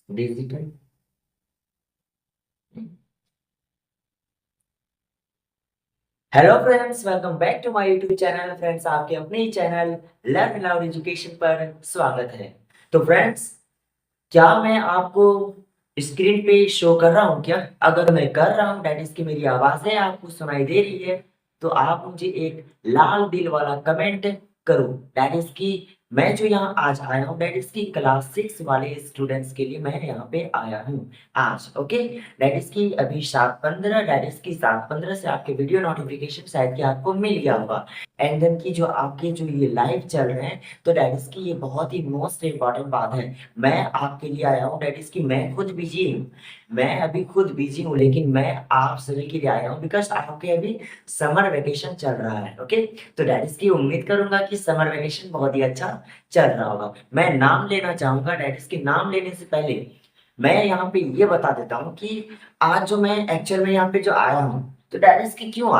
Digital. Hello friends, welcome back to my YouTube channel. Friends, आपके अपने ही channel Learn Loud Education पर स्वागत है। तो फ्रेंड्स, क्या मैं आपको स्क्रीन पे शो कर रहा हूँ क्या? अगर मैं कर रहा हूँ, दैट इज की मेरी आवाजें आपको सुनाई दे रही है, तो आप मुझे एक लाल दिल वाला कमेंट करो। दैट इज की मैं जो यहाँ आज आया हूँ, दैट इज की क्लास 6 वाले स्टूडेंट्स के लिए मैं यहाँ पे आया हूँ आज। ओके, दैट इज की अभी 7:15, दैट इज की 7:15 से आपके वीडियो नोटिफिकेशन शायद कि आपको मिल गया होगा। एंड देन की जो आपके जो ये लाइव चल रहे हैं, तो दैट इज की ये बहुत ही मोस्ट इंपॉर्टेंट बात है। मैं आपके लिए आया हूँ, दैट इज कि मैं खुद बिजी हूँ। मैं अभी खुद बिजी हूँ, लेकिन मैं आप सभी के लिए आया हूँ बिकॉज आपके अभी समर वेकेशन चल रहा है। ओके, तो दैट इज की उम्मीद करूंगा कि समर वेकेशन बहुत ही अच्छा चल रहा होगा। मैं नाम लेना चाहूंगा, दैट इज की नाम लेने से पहले मैं यहाँ पे ये बता देता हूँ कि आज जो मैं एक्चुअल में यहाँ पे जो आया हूँ, तो दैट इज की क्यों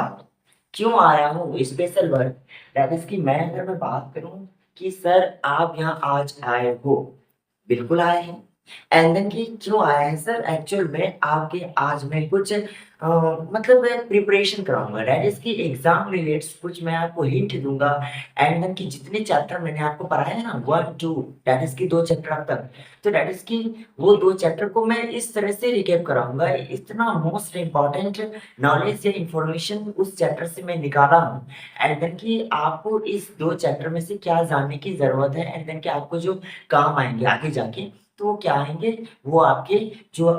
आया हूँ स्पेशल वर्क। दैट इज की मैं अगर मैं बात करूँ कि सर आप यहाँ आज आए हो, बिल्कुल आए हैं। एंड देन कि क्यों आए हैं सर, एक्चुअल में आपके आज मैं कुछ मतलब मैं प्रिपरेशन कराऊंगा, दैट इज की एग्जाम रिलेटेड कुछ मैं आपको हिंट दूंगा। एंड देन कि जितने चैप्टर मैंने आपको पढ़ाए हैं ना, 1 2, दैट इज की 2 चैप्टर अब तक, तो दैट इज की वो 2 चैप्टर को मैं इस तरह से रिकेप कराऊंगा। इतना मोस्ट इंपॉर्टेंट नॉलेज या इंफॉर्मेशन उस चैप्टर से मैं निकाला हूँ। एंड देन कि आपको इस 2 चैप्टर में से क्या जानने की जरूरत है, एंड देन कि आपको जो काम आएंगे आगे जाके, तो वो क्या आएंगे, वो आपके जो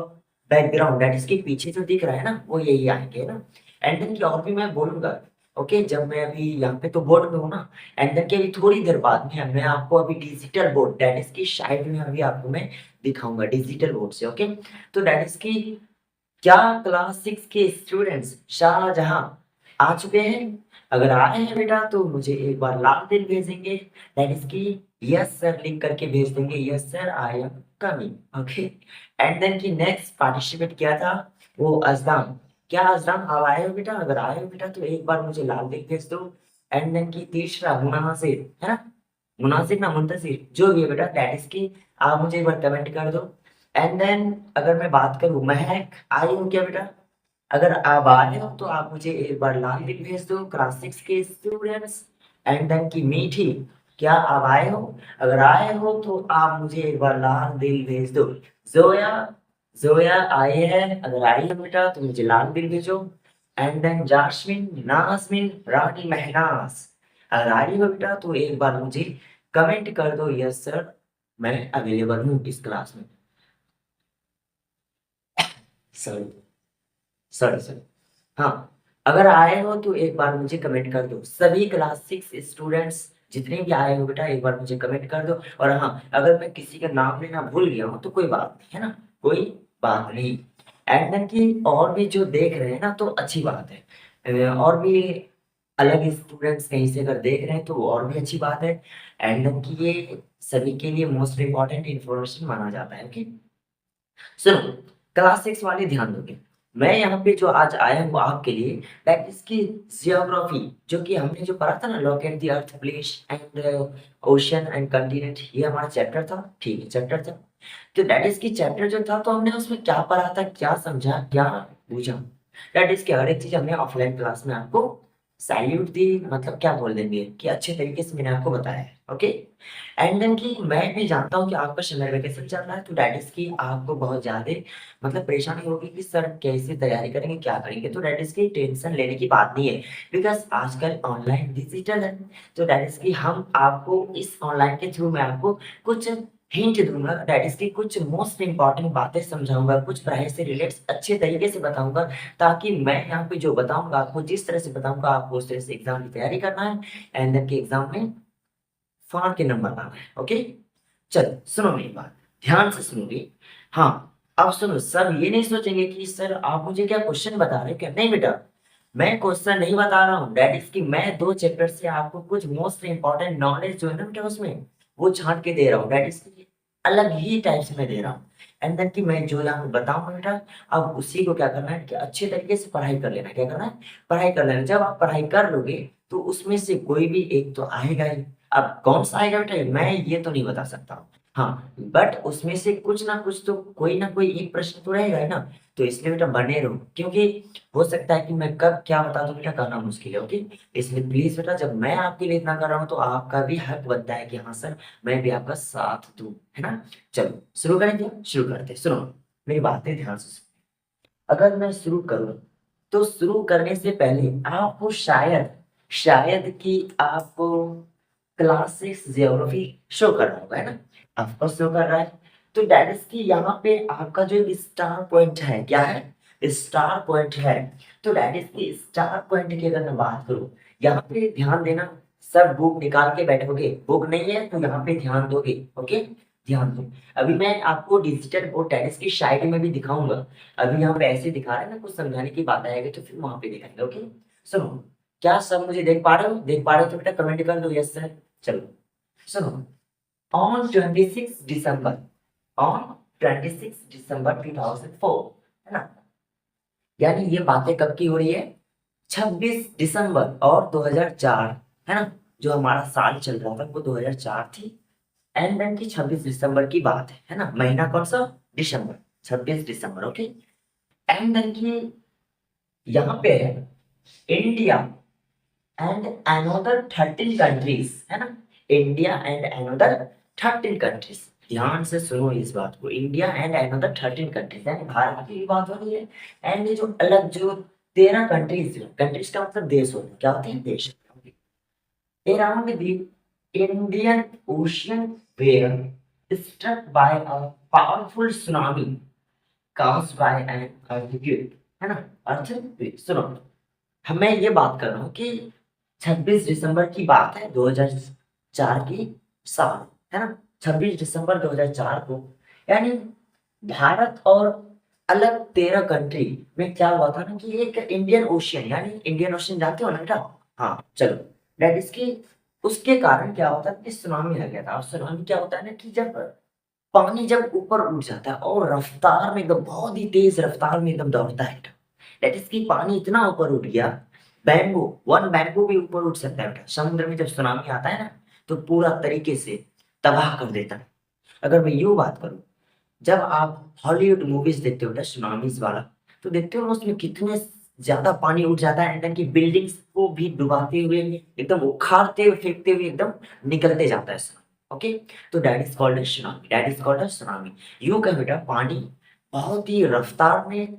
बैकग्राउंड दैट इसके पीछे जो दिख रहा है ना, वो यही आएंगे ना। एंड देन की और भी मैं बोलूंगा। ओके, जब मैं अभी यहाँ पे तो बोर्ड में हूँ ना, एंड देन की अभी थोड़ी देर बाद में मैं आपको अभी डिजिटल बोर्ड दैट इसकी शायद में अभी आपको मैं दिखाऊंगा डिजिटल बोर्ड से। ओके, तो दैट इज की क्या क्लास 6 के स्टूडेंट्स शाहजहां आ चुके हैं? अगर आए हैं बेटा, तो मुझे एक बार लाल दिल भेजेंगे, दैट इज की यस सर लिख करके भेज देंगे, yes sir I am coming. Okay, and then की नेक्स्ट पार्टिसिपेट किया था वो अजदाम। क्या अजदाम आप आए हो बेटा? अगर आए हो बेटा, तो एक बार मुझे लाल दिल भेज दो। एंड देन की तीसरा मुनासिर है ना, मुनासिर ना मुंतसिर जो भी है बेटा, दैट इज की आप मुझे एक बार कमेंट कर दो। एंड देन अगर मैं बात करूं, महक आई हो क्या बेटा? अगर आप आए हो तो आप मुझे एक बार लाल दिल भेज दो, क्लास 6 के स्टूडेंट्स। एंड देन की मीठी, क्या आप आए हो? अगर आए हो तो आप मुझे एक बार लाल दिल भेज दो। जोया, जोया आए हैं? अगर आई हो बेटा, तो मुझे लाल दिल भेजो। एंड देन जास्मिन, नाजमिन, रानी महनाज, अगर आई हो बेटा, तो एक बार मुझे कमेंट कर दो, यस सर मैं अवेलेबल हूँ इस क्लास में। Sorry, sorry. हाँ, अगर आए हो तो एक बार मुझे कमेंट कर दो। सभी क्लास 6 स्टूडेंट्स जितने भी आए हो बेटा, एक बार मुझे कमेंट कर दो। और हाँ, अगर मैं किसी का नाम लेना भूल गया हूँ तो कोई बात नहीं है ना, कोई बात नहीं। एंड देन की और भी जो देख रहे हैं ना, तो अच्छी बात है। और भी अलग स्टूडेंट्स कहीं से अगर देख रहे हैं तो वो और भी अच्छी बात है। एंड देन की ये सभी के लिए मोस्ट इंपॉर्टेंट इंफॉर्मेशन माना जाता है। ओके, सुनो, क्लास 6 वाले ध्यान दोगे। मैं यहाँ पे जो आज आया हूँ आपके लिए, दैट इज की जियोग्राफी, जो कि हमने जो पढ़ा था ना, lock at the earth place and ocean and continent, ये हमारा चैप्टर था। ठीक है, चैप्टर था। तो दैट इज की चैप्टर जो था, तो हमने उसमें क्या पढ़ा था, क्या समझा, क्या पूछा, दैट इज की हर एक चीज हमने ऑफलाइन क्लास में आपको सैल्यूट दी, मतलब क्या बोल देंगे कि अच्छे तरीके से मैंने आपको बताया है। ओके, एंड देन की मैं भी जानता हूँ कि आपका समर वेकेशन चल रहा है, तो दैट इज की आपको बहुत ज्यादा मतलब परेशानी होगी कि सर कैसे तैयारी करेंगे, क्या करेंगे। तो दैट इज की टेंशन लेने की बात नहीं है, बिकॉज आजकल ऑनलाइन डिजिटल है। तो दैट इज की हम आपको इस ऑनलाइन के थ्रू मैं आपको कुछ हिंट दूंगा, दैट इज की कुछ मोस्ट इंपॉर्टेंट बातें समझाऊंगा, कुछ पढ़ाई से रिलेटेड अच्छे तरीके से बताऊंगा, ताकि मैं यहाँ पे जो बताऊंगा आपको, जिस तरह से बताऊंगा आपको उस तरह से एग्जाम की तैयारी करना है। एंड देन के एग्जाम में फाड़ के नंबर लाना है। ओके, चलो सुनो मेरी बात, ध्यान से सुनोगे। हाँ, अब सुनो, सब ये नहीं सोचेंगे कि सर आप मुझे क्या क्वेश्चन बता रहे हो क्या। नहीं बेटा, मैं क्वेश्चन नहीं बता रहा हूँ, दैट इज कि मैं 2 चैप्टर से आपको कुछ मोस्ट इंपॉर्टेंट नॉलेज जो है ना बेटा उसमें, वो छांट के दे रहा हूँ। दैट इज कि अलग ही टाइप से मैं दे रहा हूँ। एंड देन कि मैं जो यहाँ पे बताऊंगा बेटा, अब उसी को क्या करना है कि अच्छे तरीके से पढ़ाई कर लेना। क्या करना है? पढ़ाई कर लेना। जब आप पढ़ाई कर लोगे, तो उसमें से कोई भी एक तो आएगा ही। अब कौन सा आएगा बेटा, मैं ये तो नहीं बता सकता हूँ। हाँ, बट उसमें से कुछ ना कुछ तो कोई ना कोई एक प्रश्न तो रहेगा ही ना। तो इसलिए बेटा बने रहो, क्योंकि हो सकता है कि मैं कब क्या बता दूं बेटा, कहना मुश्किल है। ओके, इसलिए प्लीज बेटा, जब मैं आपके लिए इतना कर रहा हूँ तो आपका भी हक बनता है कि हाँ सर, मैं भी आपका साथ दूं, है ना। चलो शुरू करेंगे, शुरू करते हैं। सुनो, मेरी बातें ध्यान से सुनो। अगर मैं शुरू करूं तो शुरू करने से पहले आपको शायद शायद कि आपको क्लास 6 ज्योग्राफी शो कर रहा होगा, है ना। आपको शो कर रहा है। तो डैट इज की यहाँ पे आपका जो स्टार पॉइंट है, क्या है, स्टार पॉइंट है। तो डैट इज की स्टार पॉइंट की अगर मैं बात करूं, यहाँ पे ध्यान देना। सब बुक निकाल के बैठोगे, बुक नहीं है तो यहाँ पे ध्यान दोगे। ओके, ध्यान दो। अभी मैं आपको डिजिटल बोर्ड टेनिस की साइड में भी दिखाऊंगा। अभी यहाँ पे ऐसे दिखा रहे हैं ना, कुछ समझाने की बात आएगी तो फिर वहां पे दिखाएंगे। ओके, सुनो, क्या सब मुझे देख पा रहे हो? देख पा रहे हो तो बेटा कमेंट कर दो यस सर। चलो सुनो, ऑन 26 दिसंबर, ऑन 26 दिसंबर 2004, है ना। यानी ये बातें कब की हो रही है? 26 दिसंबर और 2004, है ना। जो हमारा साल चल रहा था वो 2004 थी। एंड देन की 26 दिसंबर की बात है ना। महीना कौन सा? दिसंबर, 26 दिसंबर। ओके, एंड देन की यहाँ पे है इंडिया एंड अनदर 13 कंट्रीज, है ना। India and another 13 countries. ध्यान से सुनो इस बात को, इंडिया एंड अनदर 13 कंट्रीज, यानी भारत की भी बात हो रही है। एंड ये जो अलग जो 13 कंट्रीज, कंट्रीज का मतलब देश होता है, क्या होते हैं? देश। Around the Indian Ocean were struck by a powerful tsunami caused by an earthquake, है ना। earthquake, सुनो, मैं ये बात कर रहा हूँ कि 26 दिसंबर की बात है 2004 की साल, है ना। 26 दिसंबर 2004 को, यानी भारत और अलग 13 कंट्री में क्या हुआ था ना, कि एक इंडियन ओशियन, यानी इंडियन ओशियन जानते हो ना बेटा। हाँ चलो, दैट इज की उसके कारण क्या होता है कि सुनामी आ गया था। और सुनामी क्या होता है ना, कि जब पानी जब ऊपर उठ जाता है और रफ्तार में एकदम बहुत ही तेज रफ्तार में एकदम दौड़ता है, दैट इज की पानी इतना ऊपर उठ गया, बैम्बू, वन बैम्बू भी ऊपर उठ सकता है बेटा। समुद्र में जब सुनामी आता है ना, तो पूरा तरीके से तबाह कर देता है। अगर मैं यूं बात करूं, जब आप हॉलीवुड मूवीज देखते हो बेटा सुनामीज वाला, तो देखते हो ना उसमें कितने ज्यादा पानी उठ जाता है, एंड की बिल्डिंग्स को भी डुबाते हुए, एकदम उखाड़ते हुए, फेंकते हुए एकदम निकलते जाता है। ओके, तो that is called tsunami, that is called tsunami. यूं कह बेटा, पानी बहुत ही रफ्तार में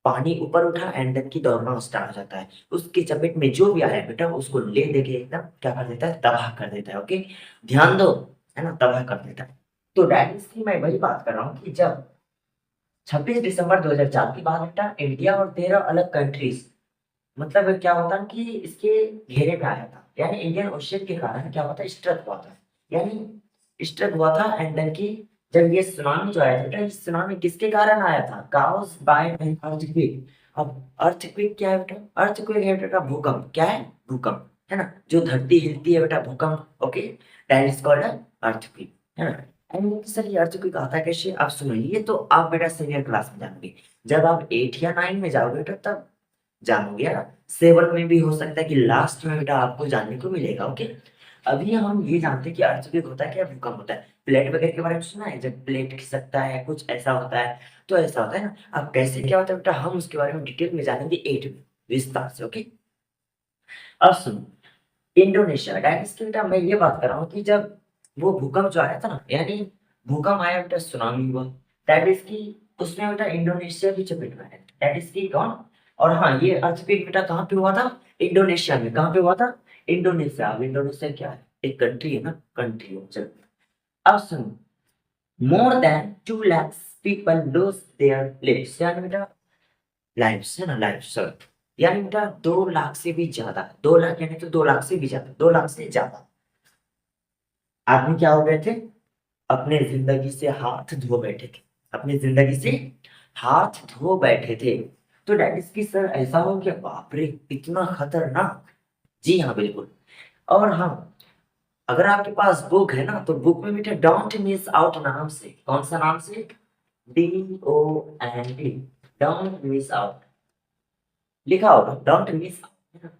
पानी ऊपर उठा एंड देन की दौड़ना स्टार्ट हो जाता है। उसकी चपेट में जो भी आया बेटा, उसको ले दे के एकदम क्या कर देता है? तबाह कर देता है। ओके, ध्यान दो, है ना, तबाह कर देता है। तो दैट इज की मैं वही बात कर रहा हूँ कि जब 26 दिसंबर 2004 की बात बेटा, इंडिया और 13 अलग कंट्रीज, मतलब क्या होता है कि इसके घेरे में आया था, यानी इंडियन ओशियन के कारण क्या होता है? स्ट्रक हुआ था, यानी स्ट्रक हुआ था। एंड देन की जब ये सुनामी जो आया था बेटा, ये सुनामी किसके कारण आया था? Caused bye an earthquake. अब अर्थक्वेक क्या है बेटा? अर्थक्वेक है बेटा भूकंप। क्या है? भूकंप, है ना। जो धरती हिलती है बेटा, भूकंप। Okay, that is called earthquake, है ना। एंड सर ये अर्थक्वेक आता है कैसे? आप सुनिए, तो आप बेटा सीनियर क्लास में जानोगे। जब आप 8 या 9 में जाओगे बेटा, तब जानोगे यार। 7 में भी हो सकता है कि लास्ट में बेटा आपको जानने को मिलेगा। ओके, अभी हम ये जानते हैं कि अर्थक्वेक होता है क्या, भूकंप होता है। प्लेट वगैरह के बारे में सुना है? जब प्लेट खिसकता है, कुछ ऐसा होता है, तो ऐसा होता है ना। अब कैसे क्या होता है बेटा, हम उसके बारे में डिटेल में जानेंगे 8 में, विस्तार से। ओके, अब सुनो, इंडोनेशिया, दैट इज बेटा मैं ये बात कर रहा हूँ कि जब वो भूकंप जो आया था ना, यानी भूकंप आया बेटा, सुनामी हुआ, दैट इज की उसमें बेटा इंडोनेशिया भी चपेट में आया, दैट इज की कौन? और हाँ, ये अर्थक्वेक बेटा कहाँ पे हुआ था? इंडोनेशिया में। कहाँ पे हुआ था? इंडोनेशिया। अब इंडोनेशिया क्या है? एक कंट्री है ना, कंट्री है। चलो अब सुनो, more than 2 lakhs people lose their lives, यानी बेटा लाइव्स, है ना, लाइव्स सर, यानी बेटा 2 लाख से भी ज्यादा, 2 लाख यानी तो 2 लाख से भी ज्यादा, 2 लाख से ज्यादा आदमी क्या हो गए थे? अपने जिंदगी से हाथ धो बैठे थे, अपनी जिंदगी से हाथ धो बैठे थे। तो डैट इज की सर ऐसा हो गया, बाप रे इतना खतरनाक। जी हाँ बिल्कुल। और हाँ, अगर आपके पास बुक है ना, तो बुक में बेटा डोंट मिस आउट नाम से, कौन सा नाम से? DONT, डोंट मिस आउट लिखा होगा, डोंट मिस आउट।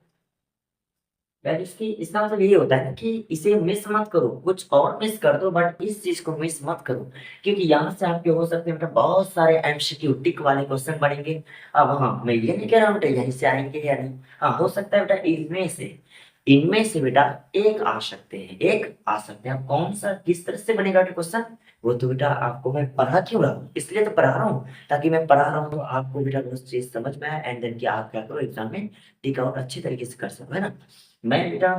दैट इसकी इसका मतलब ये होता है ना कि इसे मिस मत करो, कुछ और मिस कर दो बट इस चीज को मिस मत करो, क्योंकि यहाँ से आपके हो सकते हैं बेटा बहुत सारे एमसीक्यू टिक वाले क्वेश्चन बनेंगे। अब हाँ, मैं ये नहीं कह रहा हूँ बेटा यहीं से आएंगे या नहीं, हाँ हो सकता है बेटा इनमें से बेटा एक आ सकते हैं, एक आ सकते हैं। अब कौन सा किस तरह से बनेगा क्वेश्चन, वो तो बेटा आपको मैं पढ़ा क्यों रहा हूँ, इसलिए तो पढ़ा रहा हूँ, ताकि मैं पढ़ा रहा हूँ तो आपको बेटा वो चीज समझ में आए, एंड देन कि आप क्या करो एग्जाम में टिक आउट अच्छे तरीके से कर सको, है ना। मैं बेटा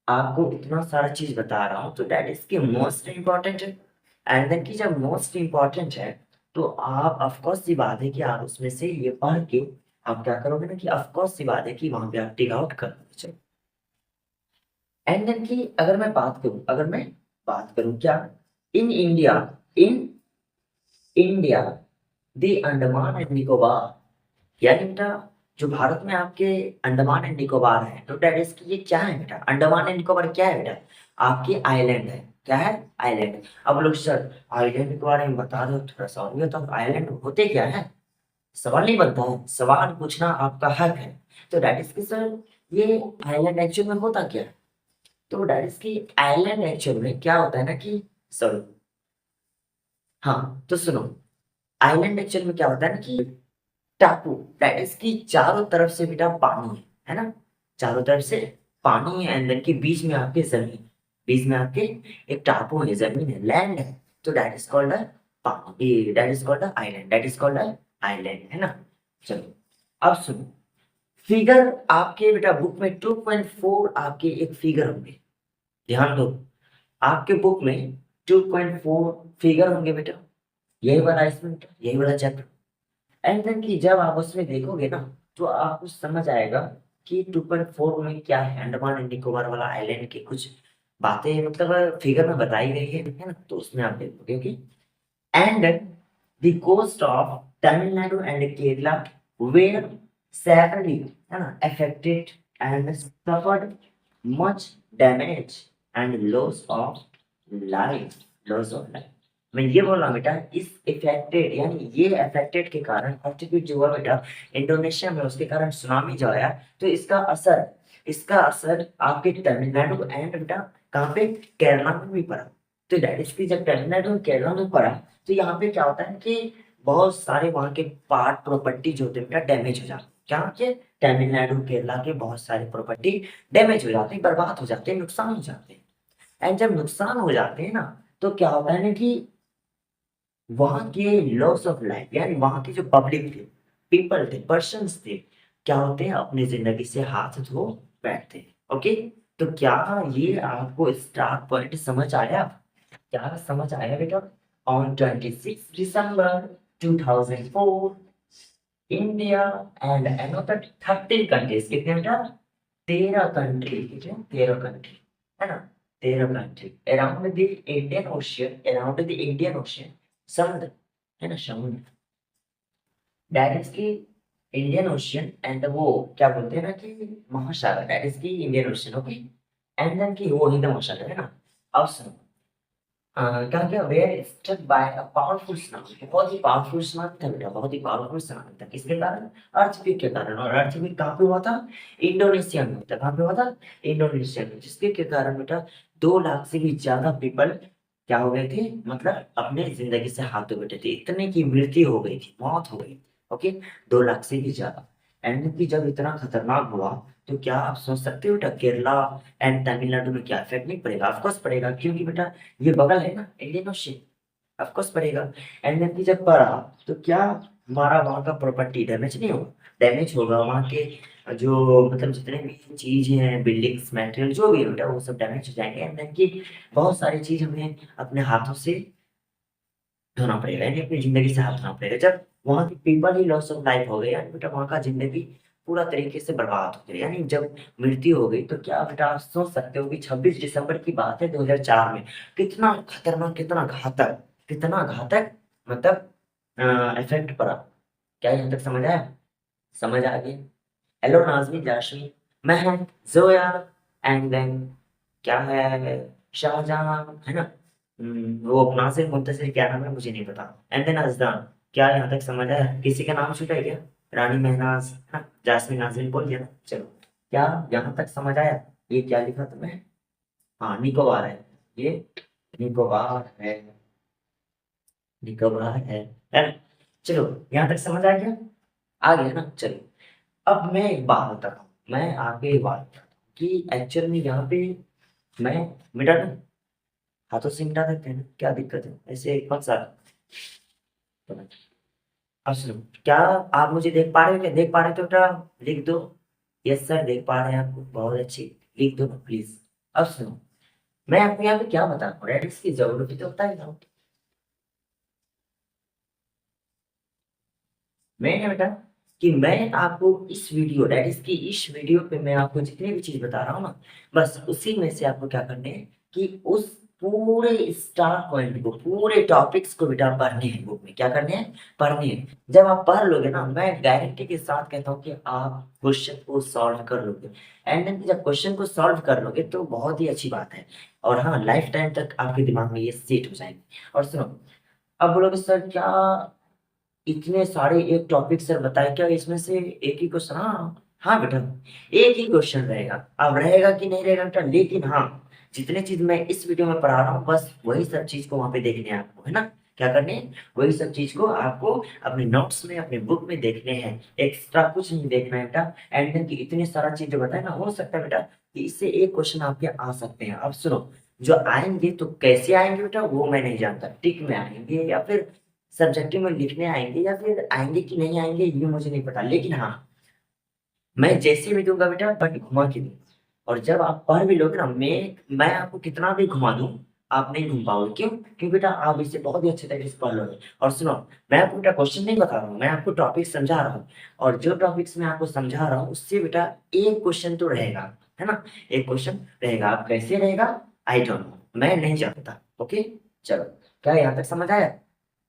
आपको इतना सारा चीज बता रहा हूँ तो दैट इज की मोस्ट इम्पोर्टेंट है, एंड देन की जब मोस्ट इम्पोर्टेंट है तो आप ऑफकोर्स सी बात है कि आप उसमें से ये पढ़ के आप क्या करोगे ना, कि ऑफकोर्स सी बात है कि वहां पे आप टिक आउट करोगे। एंड देन की अगर मैं बात करूं क्या, in India in India the Andaman and Nicobar, यानी बेटा जो भारत में आपके अंडमान एंड निकोबार है, तो दैट इज की ये क्या है बेटा, अंडमान एंड निकोबार क्या है बेटा, आपके आइलैंड है। क्या है, आइलैंड। अब लोग सर आइलैंड के बारे में बता दो थोड़ा सा, और ये तो आइलैंड होते क्या है, सवाल नहीं बनता है, सवाल पूछना आपका हक है। तो दैट इज की सर ये आइलैंड एक्चुअल में होता क्या है, तो दैट इज की आइलैंड एक्चुअल में क्या होता है ना कि सॉरी, हाँ तो सुनो, आइलैंड एक्चुअल में क्या होता है ना कि टापू, दैट इज की चारों तरफ से बेटा पानी है ना, चारों तरफ से पानी है, एंड देन के बीच में आपके जमीन, बीच में आपके एक टापू है, जमीन है, लैंड है, तो दैट इज कॉल्ड अ पानी, that is called a island, that is called a island, है ना। चलो अब सुनो, फिगर आपके बेटा बुक में 2.4 आपके एक फिगर होंगे, ध्यान दो, आपके बुक में 2.4 फिगर होंगे बेटा, यही वाला इसमें बेटा, यही वाला चैप्टर। एंड देन की जब आप उसमें देखोगे ना तो आपको समझ आएगा कि 2.4 में क्या है, अंडमान एंड निकोबार वाला आइलैंड की कुछ बातें मतलब फिगर में बताई गई है ना, तो उसमें आप देखोगे okay. And the coast of Tamil Nadu and Kerala were severely है ना affected and suffered much damage and loss of life। मैं ये बोल रहा हूँ बेटा, इस इफेक्टेड यानी ये अफेक्टेड के कारण अर्थक्वेक जो हुआ बेटा इंडोनेशिया में, उसके कारण सुनामी जो आया, तो इसका असर आपके तमिलनाडु एंड बेटा कहाँ पे, केरला में भी पड़ा। तो दैट इज की जब तमिलनाडु और केरला में पड़ा तो यहाँ पे क्या होता है कि बहुत सारे वहाँ के पार्ट प्रॉपर्टी जो होते हैं बेटा डैमेज हो जाते हैं, क्या के तमिलनाडु केरला के बहुत सारे प्रॉपर्टी डैमेज हो जाते हैं, बर्बाद हो जाते हैं, नुकसान हो जाते हैं। एंड जब नुकसान हो जाते हैं ना तो क्या होता है ना कि वहां के लॉस ऑफ लाइफ यानी वहां के जो पब्लिक थे, पीपल थे, पर्सन्स थे, क्या होते हैं अपनी जिंदगी से हाथ धो बैठते हैं। ओके, तो क्या ये आपको स्टार्ट पॉइंट समझ आया, क्या समझ आया बेटा। On 26 December 2004 India and another 13 countries, कितने बेटा, 13 कंट्री, कितने, 13 कंट्री, है ना, 13 country around the Indian Ocean, समुद्र, है ना, समुद्र, दैट इज की इंडियन ओशियन, एंड वो क्या बोलते हैं ना कि महासागर, दैट इज की Indian Ocean, okay. And then की वो हिंद महासागर, है ना। अब सुनो, क्या क्या were struck by a powerful tsunami, बहुत ही पावरफुल सुनामी था बेटा, बहुत ही पावरफुल सुनामी था, किसके कारण, अर्थक्वेक के कारण। और अर्थक्वेक कहाँ पे हुआ था, इंडोनेशिया में हुआ था, कहाँ पे हुआ था, इंडोनेशिया में, जिसके के कारण बेटा 2 लाख से भी ज्यादा पीपल क्या हो गए थे, मतलब अपने जिंदगी से हाथ धो बैठे थे, इतने की मृत्यु हो गई थी, मौत हो गई, ओके, 2 लाख से भी ज्यादा। एंड की जब इतना खतरनाक हुआ तो क्या आप सोच सकते हो बेटा केरला एंड तमिलनाडु में क्या इफेक्ट नहीं पड़ेगा, ऑफकोर्स पड़ेगा, क्योंकि बेटा ये बगल है ना इंडियन ओशियन, ऑफकोर्स पड़ेगा। एंड देन की जब पड़ा तो क्या हमारा वहाँ का प्रॉपर्टी डैमेज नहीं होगा, डैमेज होगा, वहाँ के जो मतलब जितने भी चीज हैं, बिल्डिंग्स, मटेरियल जो भी है बेटा वो सब डैमेज हो जाएंगे। एंड देन की बहुत सारी चीज हमें अपने हाथों से धोना पड़ेगा, यानी अपनी जिंदगी से हाथ धोना पड़ेगा। जब वहाँ की people he loss of life हो गई यानी बेटा वहाँ का जिंदगी पूरा तरीके से बर्बाद हो गई, यानी जब मृत्यु हो गई, तो क्या बेटा आप सोच सकते हो कि 26 दिसंबर की बात है 2004 में, कितना खतरनाक, कितना घातक मतलब इफेक्ट पड़ा। क्या यहाँ तक समझ आया, समझ आ गया। हेलो नाज़मीन जाशमीन, मैं है जोया, एंड देन क्या है, शाहजहां, है ना। वो नासिर मुंतसिर क्या नाम है मुझे नहीं पता, एंड देन अजदान। क्या यहाँ तक समझ आया, किसी का नाम छूटा है क्या, रानी महनाज, है ना, जासमीन नाजरीन बोल दिया ना, चलो क्या यहाँ तक समझ आया। ये क्या लिखा तुमने? हाँ, निकोबार है। ये निकोबार है, निकोबार है ना? चलो, यहाँ तक समझ आ गया? आ गया ना? चलो, अब मैं एक बात बता रहा हूँ, मैं आगे एक बात बता रहा हूँ कि एक्चुअल में यहाँ पे मैं मिटा दूँ, हाथों से मिटा देते हैं ना, क्या दिक्कत है? ऐसे एक पक्ष अब सुनो, क्या आप मुझे देख पा रहे हो? क्या देख पा रहे हो तो बेटा लिख दो। यस सर, देख पा रहे हैं आपको, बहुत अच्छी, लिख दो प्लीज। अब सुनो, मैं आपको यहाँ पे क्या बता रहा हूँ, रेडिक्स की ज्योग्राफी तो बता ही रहा हूँ। मैं क्या बेटा, कि मैं आपको इस वीडियो, दैट इज की इस वीडियो पे मैं आपको जितनी भी चीज बता रहा हूँ ना, बस उसी में से आपको क्या करने हैं कि उस पूरे स्टार पॉइंट को, पूरे टॉपिक्स को बेटा पढ़ने हैं, बुक में क्या करने हैं, पढ़ने हैं। जब आप पढ़ लोगे ना, मैं गारंटी के साथ कहता हूँ कि आप क्वेश्चन को सॉल्व कर लोगे। एंड देन जब क्वेश्चन को सॉल्व कर लोगे तो बहुत ही अच्छी बात है, और हाँ, लाइफ टाइम तक आपके दिमाग में ये सेट हो जाएंगे। और सुनो, अब बोलोगे सर क्या इतने सारे एक टॉपिक सर बताए, क्या इसमें से एक ही क्वेश्चन? हाँ हाँ बेटा, एक ही क्वेश्चन रहेगा। अब रहेगा कि नहीं रहेगा बेटा, लेकिन हाँ, जितने चीज मैं इस वीडियो में पढ़ा रहा हूँ बस वही सब चीज को वहां पे देखने हैं आपको, है ना? क्या करने हैं? वही सब चीज को आपको अपने नोट्स में, अपने बुक में देखने हैं, एक्स्ट्रा कुछ नहीं देखना है बेटा। एंड देन की इतने सारा चीज जो बताए ना, हो सकता है बेटा कि इससे एक क्वेश्चन आपके आ सकते हैं। अब सुनो, जो आएंगे तो कैसे आएंगे बेटा वो मैं नहीं जानता, टिक में आएंगे या फिर सब्जेक्टिव में लिखने आएंगे या फिर आएंगे कि नहीं आएंगे ये मुझे नहीं पता, लेकिन हाँ, मैं जैसे भी दूंगा बेटा बट घुमा के दूंगा। और जब आप पढ़ भी लोगे ना, मैं आपको कितना भी घुमा दूं, आप नहीं घूम पाओगे। क्यों? क्योंकि बेटा आप इसे बहुत ही अच्छे तरीके से पढ़ लोगे। और सुनो, मैं आपको बेटा क्वेश्चन नहीं बता रहा हूँ, मैं आपको टॉपिक समझा रहा हूँ। और जो टॉपिक्स मैं आपको समझा रहा हूँ उससे बेटा एक क्वेश्चन तो रहेगा, है ना? एक क्वेश्चन रहेगा। अब कैसे रहेगा आई डोंट नो, मैं नहीं जानता। ओके, चलो, क्या यहाँ तक समझ आया?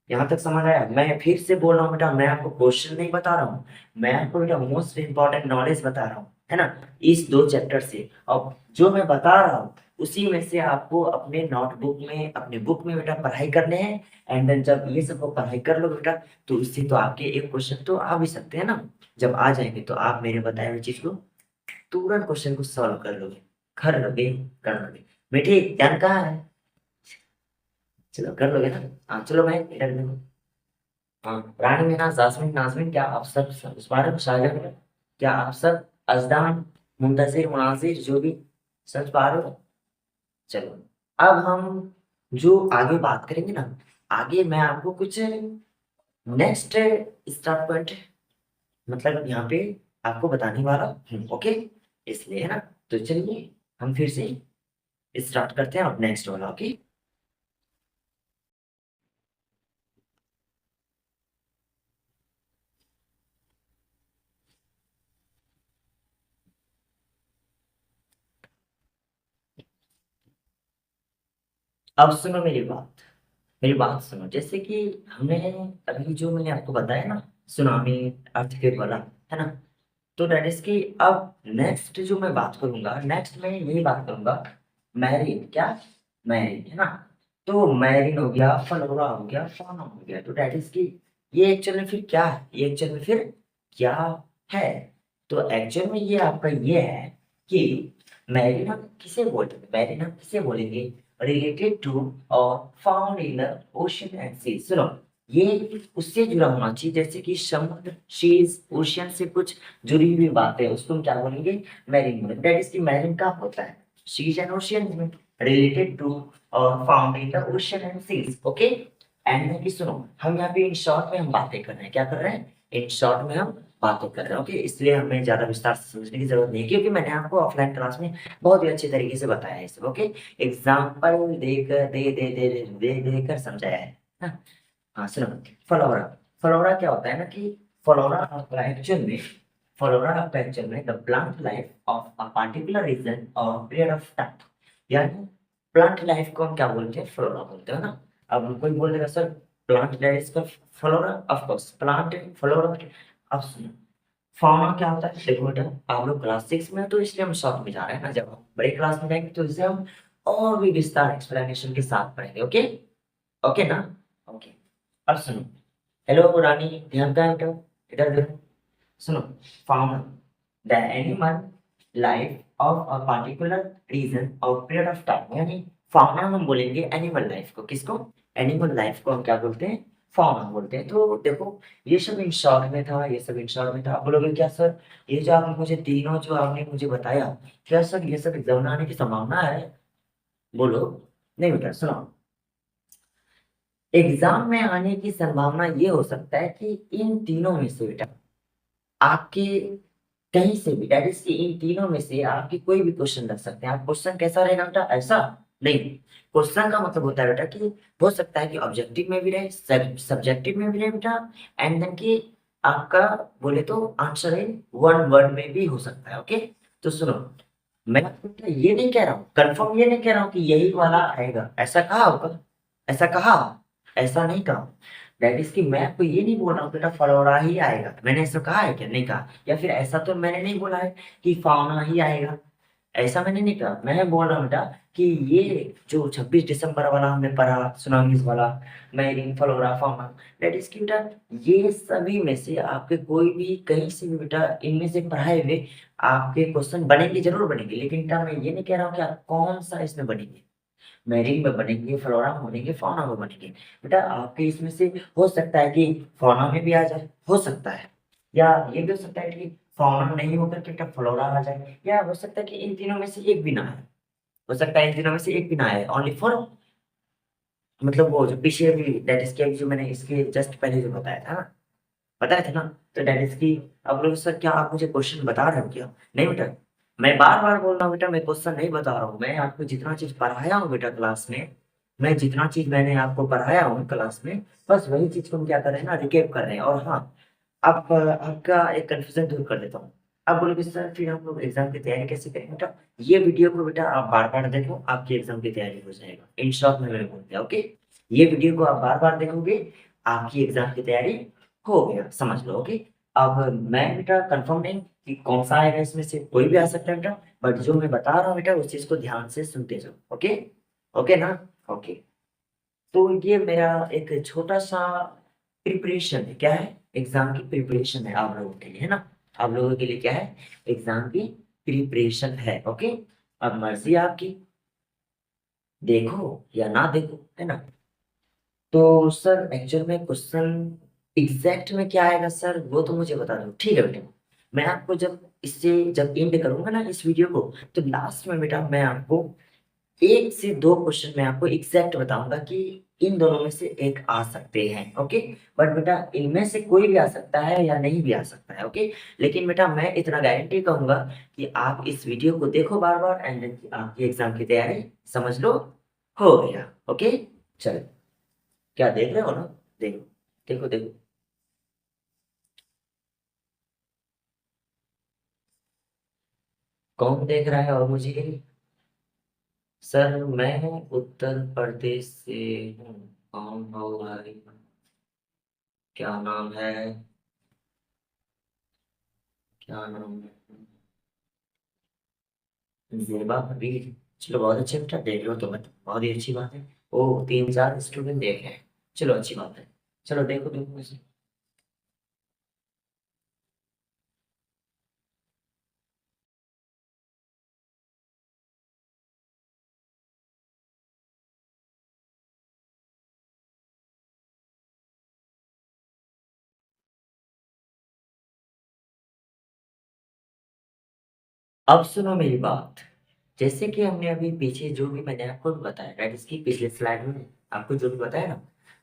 यहाँ तक समझ आया? मैं फिर से बोल रहा हूँ बेटा, मैं आपको क्वेश्चन नहीं बता रहा हूँ, मैं आपको बेटा मोस्ट इंपॉर्टेंट नॉलेज बता रहा हूँ, है ना? इस दो चैप्टर से। और जो मैं बता रहा हूँ उसी में से आपको अपने नोटबुक में, अपने बुक में बेटा पढ़ाई करने हैं। एंड देन जब ये सब को पढ़ाई कर लो बेटा, तो उससे तो आपके एक क्वेश्चन तो आ भी सकते हैं ना। जब आ जाएंगे तो आप मेरे बताए हुए चीज को तुरंत क्वेश्चन को सॉल्व कर लोगे, कर लोगे, कर लोगे। बेटे ध्यान कहाँ है? चलो कर लोगे ना? हाँ चलो, मैं इधर देखो। हाँ, रानी मीना, जास्मिन, नाज़मीन, क्या आप सब उस बारे में शायद हैं? क्या आप सब अज़दान, मुंतज़िर, मुनाज़िर जो भी समझ पा रहे हो? चलो, अब हम जो आगे बात करेंगे ना, आगे मैं आपको कुछ नेक्स्ट स्टार्ट पॉइंट, मतलब यहाँ पे आपको बताने वाला हूँ। ओके, इसलिए है ना? तो चलिए हम फिर से स्टार्ट करते हैं अब नेक्स्ट वाला। ओके, अब सुनो मेरी बात सुनो। जैसे कि हमने अभी जो मैंने आपको बताया ना, सुनामी, अर्थक्वेक वाला, है ना? तो दैट इज की अब नेक्स्ट जो मैं बात करूंगा, नेक्स्ट में यही बात करूंगा, मैरीन, क्या? मैरीन, है ना? तो मैरीन हो गया, फ्लोरा हो गया, फौना हो गया। तो दैट इज की ये एक्चुअल में फिर क्या है, ये एक्चुअल में फिर क्या है? तो एक्चुअल में ये आपका ये है कि मैरीन हम किसे बोलते हैं, मैरीन हम किसे बोलेंगे? रिलेटेड टू और found in the ocean and sea. सुनो, ये उससे जुड़ा होना चाहिए, जैसे कि समुद्र, सीज, ओशियन से कुछ जुड़ी हुई बातें, उसको हम क्या बोलेंगे? मैरीन बोलेंगे। दैट इज की मैरीन का होता है सीज एंड ओशियन में, रिलेटेड टू और found in the ocean and seas. Okay, and में की सुनो, हम यहाँ पे इन शॉर्ट में हम बातें कर रहे हैं, क्या कर रहे हैं? इन शॉर्ट में हम बातें कर रहे हैं। ओके, इसलिए हमें ज्यादा विस्तार से समझने की जरूरत नहीं है, क्योंकि मैंने आपको ऑफलाइन क्लास में बहुत ही अच्छे तरीके से बताया है इसे। ओके, एग्जाम्पल देकर दे कर समझाया है ना? हाँ सुनो, फ्लोरा, फ्लोरा क्या होता है ना कि फ्लोरा आपका एक्चुअल में, फ्लोरा आपका एक्चुअल में the plant life of a particular reason और पीरियड ऑफ टाइम। यानी प्लांट लाइफ को हम क्या बोलते हैं? फ्लोरा बोलते हैं ना। अब कोई बोलेगा सर प्लांट लाइफ का flora, of course plant flora. अब सुनो, फाउना क्या होता है? देखो बेटा, आप लोग क्लास 6 में हो, तो इसलिए हम शॉर्ट में जा रहे हैं ना। जब हम बड़े क्लास में जाएंगे तो इसे हम और भी विस्तार एक्सप्लेनेशन के साथ पढ़ेंगे। ओके, ओके ना? ओके, अब सुनो, हेलो रानी, ध्यान का बेटा, इधर देखो। सुनो, fauna, the animal life of a particular reason और पीरियड ऑफ टाइम, यानी फाउना हम बोलेंगे एनिमल लाइफ को। किसको? एनिमल लाइफ को हम क्या बोलते हैं? फाउना बोलते हैं। तो देखो, ये सब इन शॉर्ट में था, ये सब इन शॉर्ट में था। आप बोलोगे क्या सर, ये जो आपने मुझे तीनों जो आपने मुझे बताया, क्या सर ये सब एग्जाम में आने की संभावना है? बोलो। नहीं बेटा सुनो, एग्जाम में आने की संभावना ये हो सकता है कि इन तीनों में से बेटा आपके कहीं से भी, दैट इज कि इन तीनों में से आपके कोई भी क्वेश्चन रख सकते हैं। आप क्वेश्चन कैसा रहेगा बेटा? ऐसा नहीं। क्वेश्चन का मतलब होता है बेटा कि हो सकता है कि ऑब्जेक्टिव में भी रहे, सब्जेक्टिव में भी रहे बेटा, एंड देन कि आपका बोले तो आंसर इन वन वर्ड में भी हो सकता है। ओके, तो सुनो, मैं बेटा ये नहीं कह रहा हूँ, कंफर्म ये नहीं कह रहा हूँ कि यही वाला आएगा, ऐसा कहा होगा, ऐसा कहा, ऐसा नहीं कहा। दैट इज कि मैं आपको ये नहीं बोल रहा हूँ बेटा फलोरा ही आएगा, मैंने ऐसा कहा है क्या? नहीं कहा। या फिर ऐसा तो मैंने नहीं बोला है कि फाउना ही आएगा, ऐसा मैंने नहीं कहा। मैं बोल रहा हूँ बेटा कि ये जो 26 दिसंबर वाला हमने पढ़ा, सुनामीज वाला, मैं फ्लोरा फाउना, दैट इज कि बेटा ये सभी में से आपके कोई भी कहीं से भी बेटा इनमें से पढ़ाए हुए आपके क्वेश्चन बनेंगे, जरूर बनेंगे। लेकिन बेटा मैं ये नहीं कह रहा हूँ कि आप कौन सा इसमें बनेंगे, मैरिंग में बनेंगे, फ्लोरा में बनेंगे, फौना में बनेंगे। बेटा आपके इसमें से हो सकता है कि फौना में भी आ जाए, हो सकता है, या ये भी हो सकता है कि फौना नहीं होकर के बेटा फ्लोरा आ जाए, या हो सकता है कि इन तीनों में से एक भी ना आए। हो सकता है इन तीनों में से एक भी ना आए, ओनली फॉर मतलब वो जो पीछे भी दैट इज जो मैंने इसके जस्ट पहले जो बताया था ना, बताया था ना, तो दैट इज की अब लोग सर क्या आप मुझे क्वेश्चन बता रहे हो क्या? नहीं बेटा, मैं बार बार बोल रहा हूँ बेटा, मैं क्वेश्चन नहीं बता रहा हूँ। मैं आपको जितना चीज पढ़ाया हूँ बेटा क्लास में, मैं जितना चीज मैंने आपको पढ़ाया हूँ क्लास में, बस वही चीज को हम क्या कर रहे हैं ना, रिकेप कर रहे हैं। और हाँ, अब आपका एक कंफ्यूजन दूर कर देता हूँ। अब बोलोगे सर फिर हम लोग एग्जाम की तैयारी कैसे करें? बेटा ये वीडियो को बेटा आप बार बार देखो, आपकी एग्जाम की तैयारी हो जाएगा। इन शॉर्ट में मैंने बोल दिया। ओके, ये वीडियो को आप बार बार देखोगे, आपकी एग्जाम की तैयारी हो गया, समझ लो। ओके, अब मैं बेटा कंफर्म नहीं कि कौन सा आएगा, इसमें से कोई भी आ सकता है बेटा, बट जो मैं बता रहा हूँ बेटा उस चीज को ध्यान से सुनते जाओ। ओके, ओके ना? ओके, तो ये मेरा एक छोटा सा प्रिपरेशन है। क्या है? एग्जाम की प्रिपरेशन है आप लोगों के लिए, है ना? आप लोगों के लिए क्या है? एग्जाम की प्रिपरेशन है। ओके, अब मर्जी आपकी, देखो या ना देखो, है ना? तो सर एक्चुअल में क्वेश्चन एग्जैक्ट में क्या आएगा सर, वो तो मुझे बता दो। ठीक है बेटा, मैं आपको जब एंड करूंगा ना इस वीडियो को, तो लास्ट में बेटा मैं आपको एक से दो क्वेश्चन मैं आपको एग्जैक्ट बताऊंगा कि इन दोनों में से एक आ सकते हैं। ओके, बट बेटा इनमें से कोई भी आ सकता है या नहीं भी आ सकता है। ओके, लेकिन बेटा मैं इतना गारंटी कहूंगा कि आप इस वीडियो को देखो बार बार, एंड आपकी एग्जाम की तैयारी समझ लो हो गया। ओके, चलो, क्या देख रहे हो ना? देखो, देखो देखो, कौन देख रहा है? और मुझे सर मैं उत्तर प्रदेश से हूँ। कौन हो भाई? क्या नाम है? क्या नाम है? जेबा हबीब। चलो बहुत अच्छे बेटा, देख लो तो मत, बहुत ही अच्छी बात है। ओ, तीन चार स्टूडेंट देख रहे हैं, चलो अच्छी बात है। चलो देखो देखो इसे। अब सुनो मेरी बात, जैसे कि हमने अभी पीछे जो भी मैंने आपको बताया, दैट इज की पिछले स्लाइड में आपको जो भी बताया ना,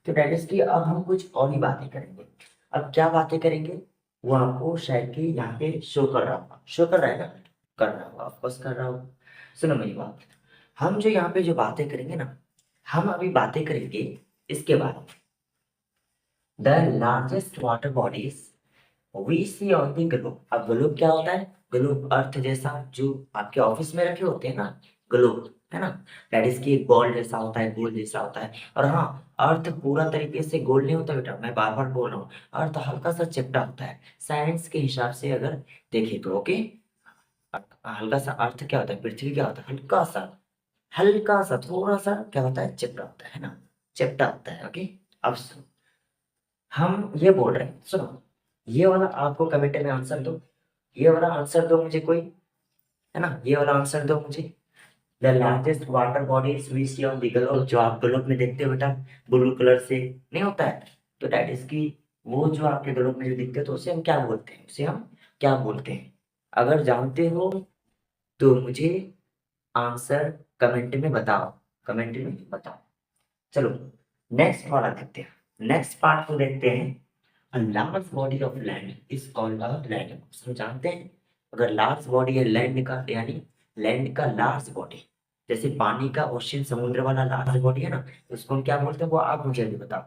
तो दैट इज की अब हम कुछ और ही बातें करेंगे। अब क्या बातें करेंगे वो आपको शायद कि यहाँ पे शो कर रहा होगा, शो कर रहा है ना? कर रहा होगा, ऑफकोर्स कर रहा होगा। सुनो मेरी बात, हम जो यहाँ पे जो बातें करेंगे ना, हम अभी बातें करेंगे इसके बारे में, the largest water bodies we see on the globe. अब ग्लोब क्या होता है? ग्लोब अर्थ जैसा जो आपके ऑफिस में रखे होते हैं ना, ग्लोब, है ना? दैट इज की बॉल जैसा होता है, गोल जैसा होता है। और हाँ, अर्थ पूरा तरीके से गोल नहीं होता बेटा, मैं बार बार बोल रहा हूँ, अर्थ हल्का सा चपटा होता है साइंस के हिसाब से अगर देखें तो। ओके, हल्का सा अर्थ क्या होता है, पृथ्वी क्या होता है, हल्का सा, हल्का सा थोड़ा सा क्या होता है, चपटा होता है ना, चपटा होता है। ओके, अब हम ये बोल रहे हैं, सुनो, ये वाला आपको कमेंट में आंसर दो, ये वाला आंसर दो मुझे कोई, है ना। ये वाला आंसर दो मुझे। The largest water bodies we see on the globe, जो आप ग्लोब में देखते हो बेटा ब्लू कलर से नहीं होता है, तो दैट इज की वो जो आपके ग्लोब में जो दिखते हैं तो उसे हम क्या बोलते हैं, उसे हम क्या बोलते हैं। अगर जानते हो तो मुझे आंसर कमेंट में बताओ, कमेंट में बताओ। चलो नेक्स्ट वाला देखते हैं, नेक्स्ट पार्ट को देखते हैं। A large body of land is called a land mass। हम जानते हैं अगर लार्ज बॉडी है लैंड का, यानी लैंड का लार्ज बॉडी, जैसे पानी का ओशन समुद्र वाला लार्ज बॉडी है ना, तो उसको हम क्या बोलते हैं वो आप मुझे अभी बताओ।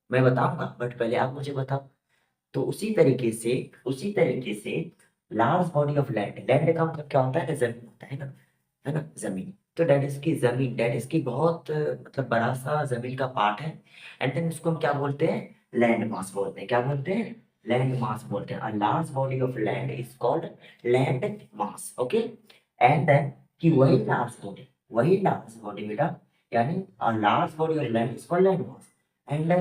मैं बताऊंगा बट पहले आप मुझे बताओ। तो उसी तरीके से large body of land, land का मतलब क्या होता है ना, जमीन होता है ना जमीन। तो डेट इसकी जमीन, डेट इसकी बहुत मतलब बड़ा सा जमीन का पार्ट है। एंड देन उसको हम क्या बोलते हैं, लैंड मास बोलते हैं। क्या बोलते हैं, लैंड मास बोलते हैं। A large body of land is called land mass. Okay. And then कि वही लार्ज बॉडी बेटा, यानी a large body of land is called land mass. And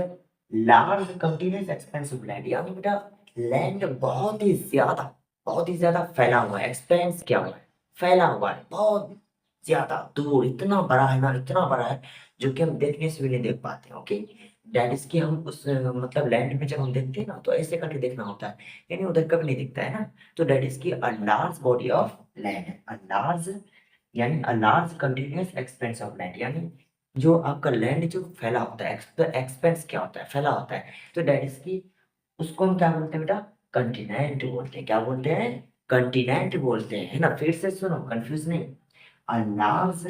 large continuous expanse of land, यानी बेटा land बहुत ही ज्यादा फैला हुआ है। एक्सपेंस क्या हुआ है, फैला हुआ है बहुत ज्यादा दूर, इतना बड़ा है ना, इतना बड़ा है जो कि हम देखने से भी नहीं देख पाते। ओके। दैट इज कि हम उस मतलब लैंड में जब हम देखते हैं ना तो ऐसे करके देखना होता है, यानी उधर कभी नहीं दिखता है ना। तो दैट इज की a large body of land, a large यानी a large continuous expanse of land, यानी जो आपका लैंड जो फैला होता है, एक्सपेंस क्या होता है, फैला होता है। तो दैट इज की उसको हम क्या बोलते हैं बेटा, कंटिनेंट बोलते हैं। क्या बोलते हैं, कंटिनेंट बोलते हैं, है ना। फिर से सुनो, कंफ्यूज नहीं। A large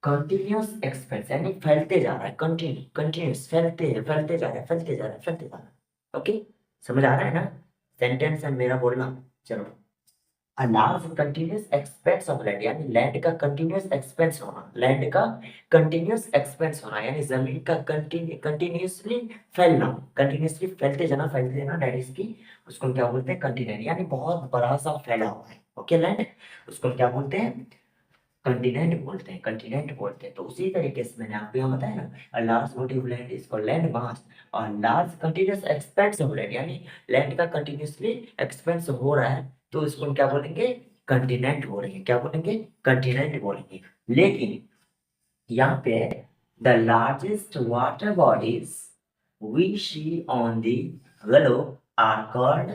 continuous expanse यानी फैलते जा रहा है, कंटिन्यूस फैलते जा रहा है, फैलते जा रहा है। ओके, समझ आ रहा है ना सेंटेंस है मेरा बोलना। चलो, a large continuous expanse of land यानी लैंड का कंटिन्यूस एक्सपेंस होना, लैंड का कंटिन्यूस एक्सपेंस होना, यानी जमीन का कंटिन्यूसली फैलना, कंटिन्यूसली फैलते जाना दैट इज की उसको हम क्या बोलते हैं, कंटिनेंट, यानी बहुत बड़ा सा फैला हुआ है। ओके, लैंड उसको हम क्या बोलते हैं, कंटिनेंट बोलते हैं, कंटिनेंट बोलते हैं। तो उसी तरीके से मैंने आपको यहाँ बताया ना, a large body of land is called land mass, और large continuous expanse of land यानी लैंड का कंटिन्यूअसली एक्सपेंस हो रहा है तो इसको हम क्या बोलेंगे, कंटिनेंट बोलेंगे। क्या बोलेंगे, कंटिनेंट बोलेंगे। लेकिन यहाँ पे the largest water bodies we see on the globe are called,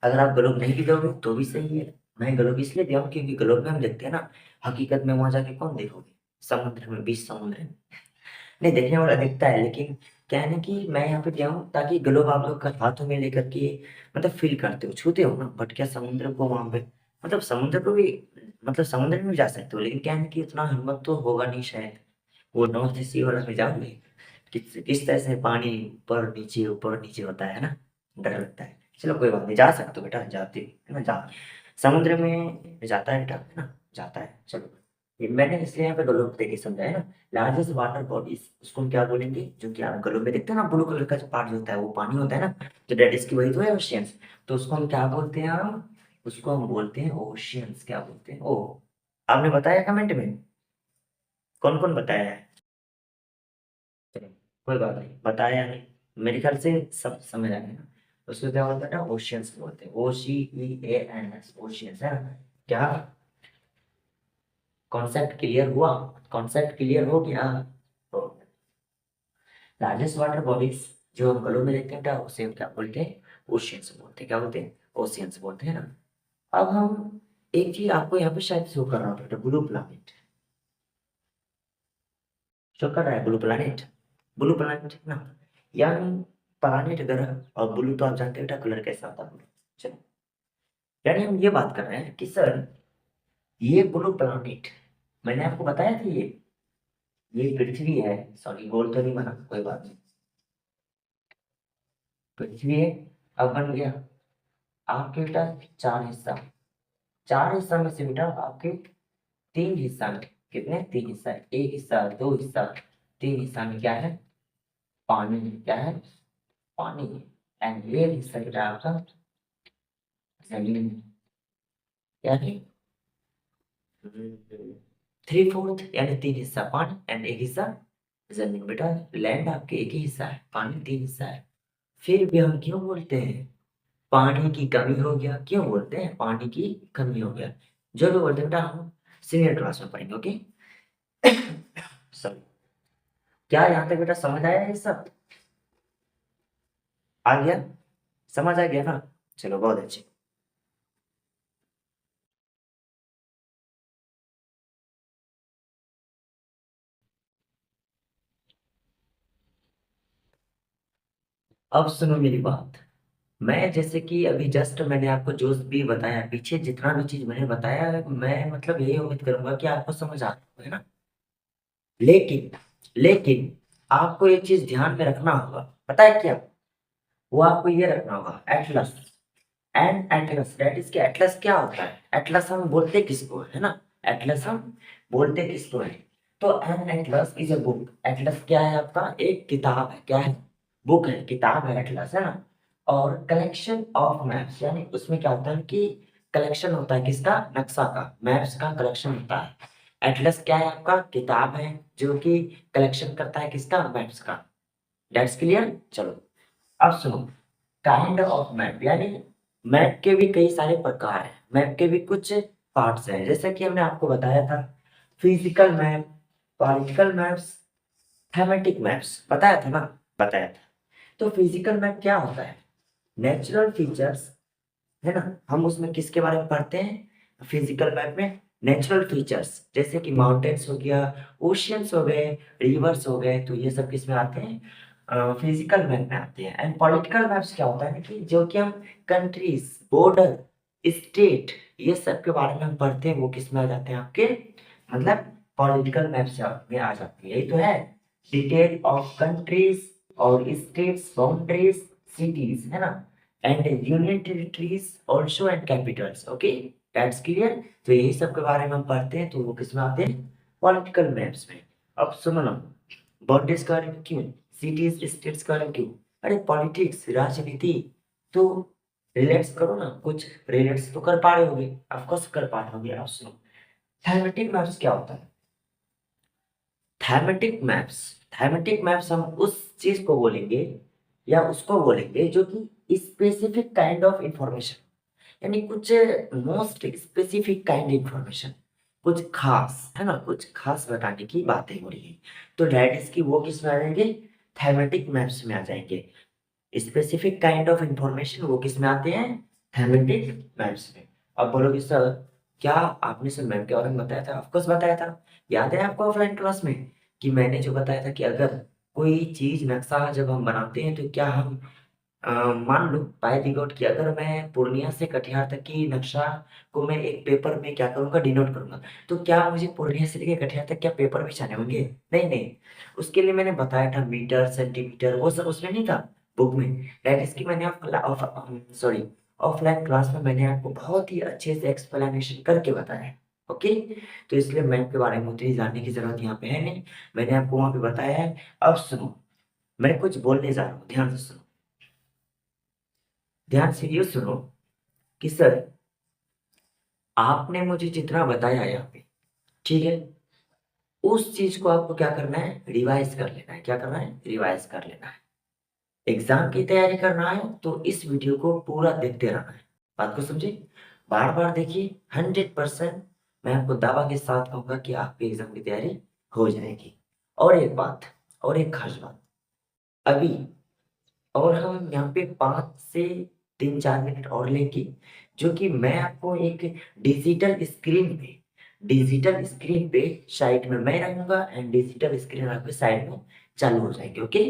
अगर आप ग्लोब नहीं भी दोगे तो भी सही है। मैं ग्लोब इसलिए दिया हूँ क्योंकि ग्लोब में हम देखते हैं ना, हकीकत में वहां जाके कौन देखोगे, समुद्र में, बीच समुद्र में नहीं देखने वाला दिखता है। लेकिन क्या है ना कि मैं यहाँ पे दिया हूँ ताकि ग्लोब आप लोग का हाथों में लेकर के मतलब फील करते हो, छूते हो ना। बट क्या समुद्र को वहां पे मतलब समुद्र को भी मतलब समुद्र में भी जा सकते हो, लेकिन क्या है ना कि इतना हिम्मत तो होगा नहीं शायद। वो नॉर्थ सी वाला में जाओगे, किस तरह से पानी ऊपर नीचे होता है ना, डर लगता है। चलो कोई बात नहीं, जा सकते हो बेटा, जाते है ना, जा समुद्र में जाता है बेटा, है ना, जाता है। चलो ये मैंने इसलिए यहाँ पे गलोब देके समझाया ना। लार्जेस्ट वाटर बॉडीज उसको हम क्या बोलेंगे, जो कि आप गलोब में देखते हैं ना, ब्लू कलर का जो पार्ट होता है वो पानी होता है ना, तो डेट इसकी वही तो है, ओशियंस। तो उसको हम क्या बोलते हैं, हम उसको हम बोलते हैं ओशियंस। क्या बोलते हैं, ओ आपने बताया कमेंट में, कौन कौन बताया है। चलो कोई बात नहीं, बताया नहीं, मेरे ख्याल से सब समझ आ गए ना। उसको क्या बोलते हैं ना, ओशियंस बोलते हैं, OCEANS, ओशियंस है ना। क्या कॉन्सेप्ट क्लियर हुआ, कॉन्सेप्ट क्लियर हो गया। तो लार्जेस्ट वाटर बॉडीज जो हम गलों में देखते हैं बेटा उसे हम क्या बोलते हैं, ओशियंस बोलते हैं। क्या बोलते हैं, ओशियंस बोलते हैं ना। अब हम एक चीज आपको यहाँ पे शायद शो कर रहा हूँ बेटा, ब्लू प्लैनेट शो कर रहा है, ब्लू प्लैनेट, ब्लू प्लैनेट ना, यानी प्लैनेट ग्रह। और ब्लू तो आप जानते हैं बेटा कलर कैसा होता है, ब्लू। चलो, यानी हम ये बात कर रहे हैं कि सर ये ब्लू प्लैनेट, मैंने आपको बताया था ये पृथ्वी है, सॉरी गोल तो नहीं बना, कोई बात नहीं, पृथ्वी है। अब बन गया आपके बेटा चार हिस्सा, चार हिस्सा में से बेटा आपके तीन हिस्सा में, कितने, तीन हिस्सा, एक हिस्सा, दो हिस्सा, तीन हिस्सा में क्या है, पानी है। क्या है, पानी है। एंड एक हिस्सा बेटा आपका जमीन है। क्या है, 3/4 यानी तीन हिस्सा पानी एंड एक हिस्सा जमीन। बेटा लैंड आपके एक ही हिस्सा है, पानी तीन हिस्सा है। फिर भी हम क्यों बोलते हैं पानी की कमी हो गया, क्यों बोलते हैं पानी की कमी हो गया, जो भी बोलते हैं बेटा हम सीनियर क्लास में पढ़ेंगे। ओके सॉरी, क्या यहाँ तक बेटा समझ आया ये सब? आ गया? समझ आ गया ना? चलो बहुत अच्छे। अब सुनो मेरी बात। मैं जैसे कि अभी जस्ट मैंने आपको जो भी बताया, पीछे जितना भी चीज मैंने बताया है, मैं मतलब यही उम्मीद करूंगा कि आपको समझ आ रहा है ना। लेकिन लेकिन आपको एक चीज ध्यान में रखना होगा, पता है क्या? वो आपको ये रखना होगा, Atlas and Atlas, that is, Atlas क्या होता है? एटलस हम बोलते किसको है ना? एटलस हम बोलते किसको है? तो an atlas is a book. Atlas क्या है आपका? एक किताब है। क्या है? बुक है, किताब है, एटलस है ना। और कलेक्शन ऑफ मैप्स, यानी उसमें क्या होता है कि कलेक्शन होता है किसका? नक्शा का, मैप्स का कलेक्शन होता है। एटलस क्या है आपका? किताब है जो कि कलेक्शन करता है किसका? मैप्स का। That's clear? चलो अब सुनो, काइंड ऑफ मैप, यानी मैप के भी कई सारे प्रकार हैं, मैप के भी कुछ पार्ट्स हैं, जैसे कि हमने आपको बताया था physical map, political maps, thematic maps, बताया था ना? बताया था। तो फिजिकल मैप क्या होता है? नेचुरल फीचर्स, है ना। हम उसमें किसके बारे में पढ़ते हैं फिजिकल मैप में? नेचुरल फीचर्स, जैसे कि माउंटेन्स हो गया, ओशियंस हो गए, रिवर्स हो गए, तो ये सब किस में आते हैं? फिजिकल मैप में आते हैं। एंड पॉलिटिकल मैप्स क्या होता है कि जो कि हम कंट्रीज, बॉर्डर, स्टेट, ये सब के बारे में हम पढ़ते हैं, वो किस में आ जाते हैं आपके? मतलब पॉलिटिकल मैप्स में आ जाती है। यही तो है, डिटेल ऑफ कंट्रीज और स्टेट्स, बाउंड्रीज, सिटीज, है ना, and union territories also and Capitals. Okay, that's clear. तो यही सब के बारे में हम पढ़ते हैं, तो वो किस में आते हैं? पॉलिटिकल मैप्स में। अब सुनो ना, बाउंड्रीज के बारे में क्यों, सिटीज स्टेट्स के बारे में क्यों? अरे पॉलिटिक्स, राजनीति, तो रिलेट्स करो ना, कुछ रिलेट्स तो कर पा रहे होगे, ऑफकोर्स कर पा रहे होगे। अब सुनो, थैमेटिक मैप्स क्या होता है? थैमेटिक मैप्स, थैमेटिक मैप्स हम उस चीज को बोलेंगे या उसको बोलेंगे जो कि स्पेसिफिक काइंड ऑफ इंफॉर्मेशन, यानी कुछ मोस्ट स्पेसिफिक काइंड इंफॉर्मेशन, कुछ खास, है ना, कुछ खास बताने की बातें हो रही है, तो दैट इज की वो किस में आ जाएंगे? थैमेटिक मैप्स में आ जाएंगे। स्पेसिफिक काइंड ऑफ इंफॉर्मेशन वो किस में आते हैं? थैमेटिक मैप्स में। अब बोलोगे सर क्या आपने सर मैप के बारे में बताया था? ऑफकोर्स बताया था। याद है आपको ऑफलाइन क्लास में कि मैंने जो बताया था कि अगर कोई चीज नक्शा जब हम बनाते हैं तो क्या हम मान लो बाय द गॉड कि अगर मैं पूर्णिया से कटिहार तक की नक्शा को मैं एक पेपर में क्या करूंगा? डिनोट करूंगा, तो क्या मुझे पूर्णिया से लेकर कटिहार तक क्या पेपर भी छाने होंगे? नहीं नहीं, उसके लिए मैंने बताया था मीटर, सेंटीमीटर, वो सब उसमें नहीं था बुक में। दैट इज कि मैंने सॉरी, ऑफलाइन क्लास में मैंने आपको बहुत ही अच्छे से एक्सप्लेनेशन करके बताया है। ओके, तो इसलिए मैप के बारे में उतनी जानने की जरूरत यहाँ पे है नहीं, मैंने आपको वहां पे बताया है। अब सुनो, मैं कुछ बोलने जा रहा हूँ, ध्यान से सुनो, ध्यान से ये सुनो कि सर आपने मुझे जितना बताया यहाँ पे, ठीक है, उस चीज को आपको क्या करना है? रिवाइज कर लेना है। क्या करना है? रिवाइज कर लेना है। एग्जाम की तैयारी करना है तो इस वीडियो को पूरा देखते रहना है। बात को समझे? बार बार देखिए, 100% मैं आपको दावा के साथ कहूंगा कि आपकी एग्जाम की तैयारी हो जाएगी। और एक बात, और एक खास बात, अभी और हम यहाँ पे 5 से 3-4 मिनट और लेंगे, जो कि मैं आपको एक डिजिटल स्क्रीन पे, डिजिटल स्क्रीन पे साइड में मैं रहूंगा एंड डिजिटल स्क्रीन आपके साइड में चालू हो जाएंगे। ओके,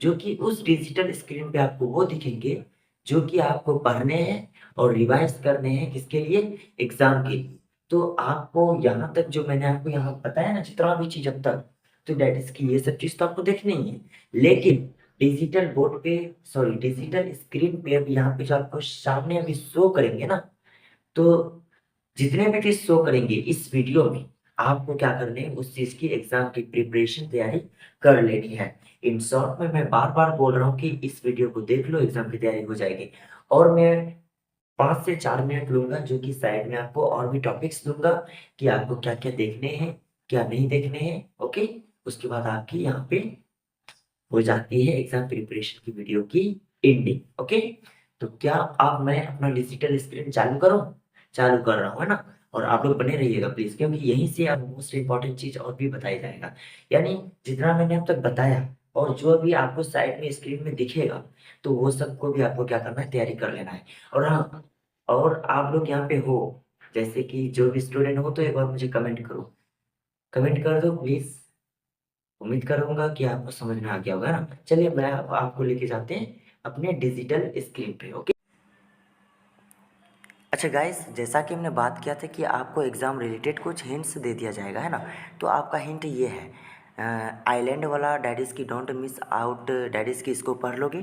जो कि उस डिजिटल स्क्रीन पे आपको वो दिखेंगे जो कि आपको पढ़ने हैं और रिवाइज करने हैं, किसके लिए? एग्जाम के लिए। तो आपको यहाँ तक जो मैंने आपको यहाँ बताया ना, जितना भी चीज अब तक, तो डेट इज की ये सब चीज तो आपको देखनी ही है। लेकिन डिजिटल बोर्ड पे, सॉरी डिजिटल स्क्रीन पे अभी यहाँ पे जो आपको सामने अभी शो करेंगे ना, तो जितने भी चीज शो करेंगे इस वीडियो में, आपको क्या करने है? उस चीज की एग्जाम की प्रिपरेशन तैयारी कर लेनी है। इन शॉर्ट में मैं बार बार बोल रहा हूँ कि इस वीडियो को देख लो, एग्जाम की तैयारी हो जाएगी। और मैं 5 से 4 मिनट लूंगा जो कि साइड में आपको और भी टॉपिक्स दूंगा कि आपको क्या क्या देखने हैं, क्या नहीं देखने हैं। ओके, उसके बाद आपकी यहाँ पे हो जाती है एग्जाम प्रिपरेशन की वीडियो की एंडिंग। ओके, तो क्या आप मैं अपना डिजिटल स्क्रीन चालू करूं? चालू कर रहा हूं, है ना। और आप लोग बने रहिएगा प्लीज़, क्योंकि यहीं से अब मोस्ट इम्पोर्टेंट चीज़ और भी बताया जाएगा। यानी जितना मैंने अब तक बताया और जो अभी आपको साइड में स्क्रीन में दिखेगा, तो वो सबको भी आपको क्या करना है, तैयारी कर लेना है। और हाँ, और आप लोग यहाँ पे हो, जैसे कि जो भी स्टूडेंट हो, तो एक बार मुझे कमेंट करो। कमेंट कर दो प्लीज़। उम्मीद करूँगा कि आपको समझ में आ गया होगा ना। चलिए मैं अब आपको लेके जाते हैं अपने डिजिटल स्क्रीन पे, ओके? अच्छा गाइस, जैसा कि हमने बात किया था कि आपको एग्ज़ाम रिलेटेड कुछ हिंट्स दे दिया जाएगा, है ना? तो आपका हिंट ये है, आइलैंड वाला डैट इज़ की don't miss out, that is की इसको पढ़ लोगे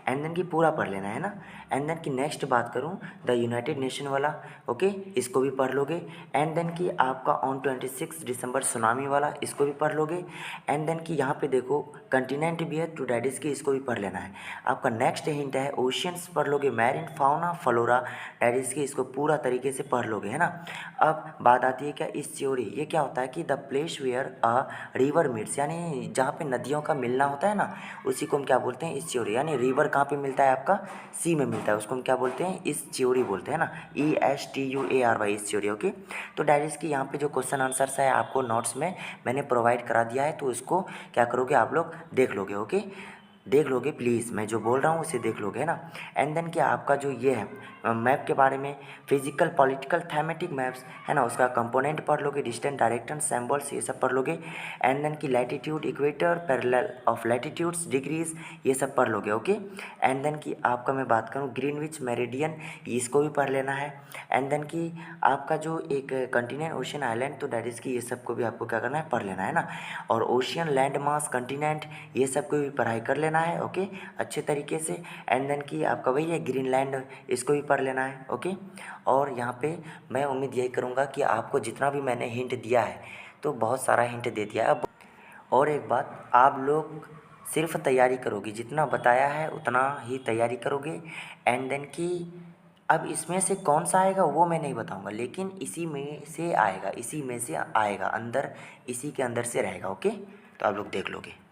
एंड देन की पूरा पढ़ लेना है ना। एंड देन की नेक्स्ट बात करूँ, द यूनाइटेड नेशन वाला, ओके, इसको भी पढ़ लोगे। एंड देन की आपका ऑन 26 दिसंबर सुनामी वाला, इसको भी पढ़ लोगे। एंड देन की यहाँ पे देखो कंटिनेंट भी है, टू डैट इज़ की इसको भी पढ़ लेना है। आपका नेक्स्ट हिंट है ओशियंस पढ़ लोगे, marine fauna flora that is की इसको पूरा तरीके से पढ़ लोगे, है ना। अब बात आती है क्या इस थ्योरी, ये क्या होता है कि the place where a river meets, यानी जहाँ पे नदियों का मिलना होता है ना, उसी को हम क्या बोलते हैं, इस थ्योरी। यानी रिवर कहाँ पे मिलता है आपका, सी में मिलता है, उसको हम क्या बोलते हैं, इस थ्योरी बोलते हैं ना, ESTUARY, इस थ्योरी, ओके। तो डैट इज़ की यहाँ पे जो क्वेश्चन आंसर्स है आपको नोट्स में मैंने प्रोवाइड करा दिया है, तो इसको क्या करोगे आप लोग, देख लोगे, ओके। देख लोगे प्लीज़, मैं जो बोल रहा हूँ उसे देख लोगे, है ना। एंड देन क्या आपका जो ये है मैप के बारे में, फिजिकल पॉलिटिकल थैमेटिक मैप्स, है ना, उसका कंपोनेंट पढ़ लोगे, डिस्टेंस डायरेक्शन सिंबल्स ये सब पढ़ लोगे। एंड देन की latitude equator parallel of latitudes degrees, ये सब पढ़ लोगे, ओके। एंड देन की आपका मैं बात करूँ ग्रीनविच मेरिडियन, इसको भी पढ़ लेना है। एंड देन की आपका जो एक कंटिनेंट ओशियन आइलैंड, तो डैट इज़ की ये सबको भी आपको क्या करना है, पढ़ लेना है ना। और ओशियन लैंड मास कंटिनेंट, ये सब को भी पढ़ाई कर लेना है, ओके, अच्छे तरीके से। एंड देन की आपका वही है ग्रीनलैंड, इसको भी पढ़ लेना है, ओके। और यहाँ पे मैं उम्मीद यही करूँगा कि आपको जितना भी मैंने हिंट दिया है, तो बहुत सारा हिंट दे दिया है अब। और एक बात, आप लोग सिर्फ तैयारी करोगे, जितना बताया है उतना ही तैयारी करोगे। एंड देन की अब इसमें से कौन सा आएगा वो मैं नहीं बताऊंगा, लेकिन इसी में से आएगा, इसी में से आएगा, अंदर इसी के अंदर से रहेगा, ओके। तो आप लोग देख लोगे।